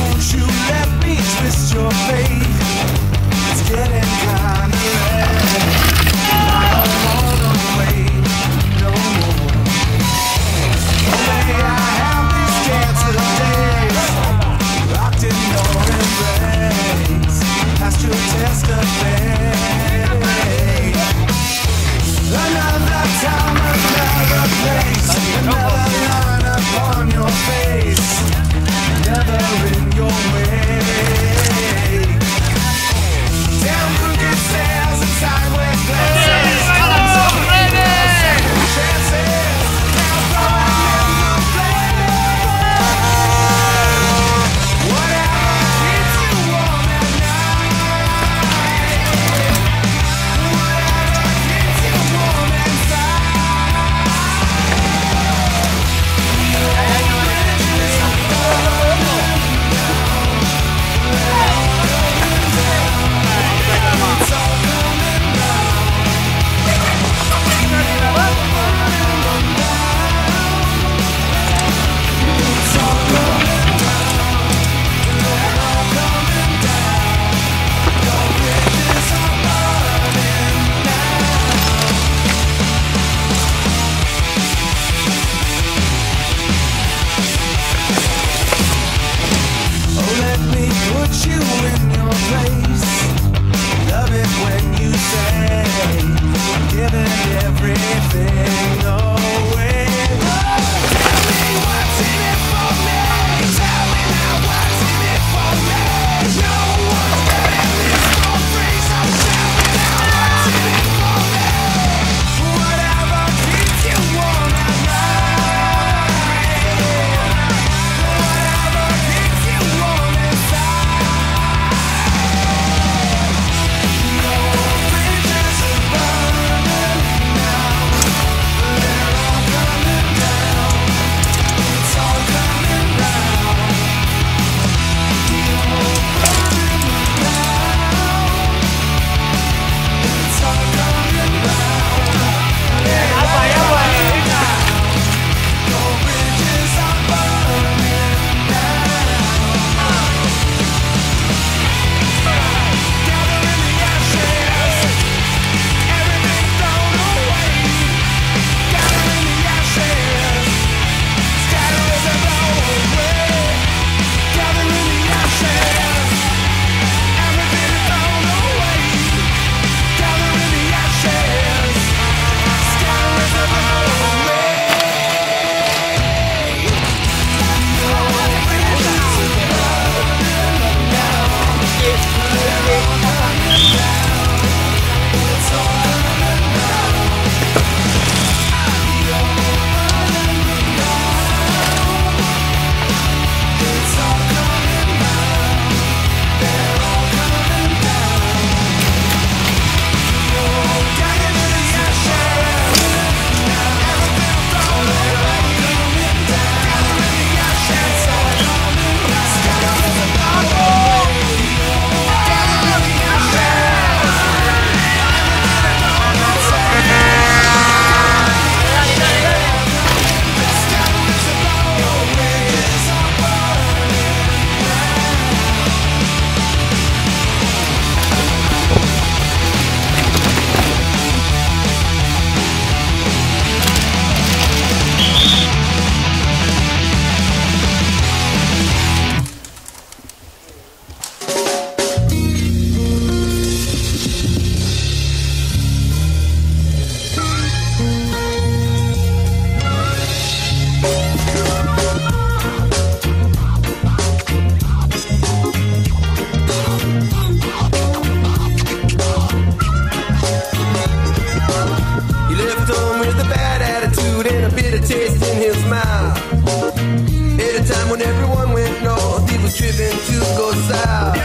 Won't you let me twist your fate? It's getting kinda late. I don't wanna wait no more. May I have these cancer days, locked in your embrace, past your test of fate. Another time, another place, another line upon your face, never in your way. Down crooked stairs and sideways glances, chances, now throwing in the flame. Whatever keeps you warm at night, whatever keeps you warm inside. Put you in your place. Love it when you say I'm giving everything away. Tell me what's in it for me. Tell me now what's in it for me. No one's getting this for free, so tell me now what's in it for me. Whatever keeps you warm at night, whatever keeps you warm inside. Taste in his mouth. At a time when everyone went north, he was driven to go south.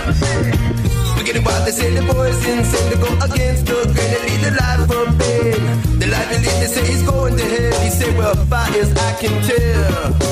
Forgetting what they say, the boys insane to go against the grain and lead the life from pain. The life he lead, they say he's going to hell. He said, well, fires I can tell.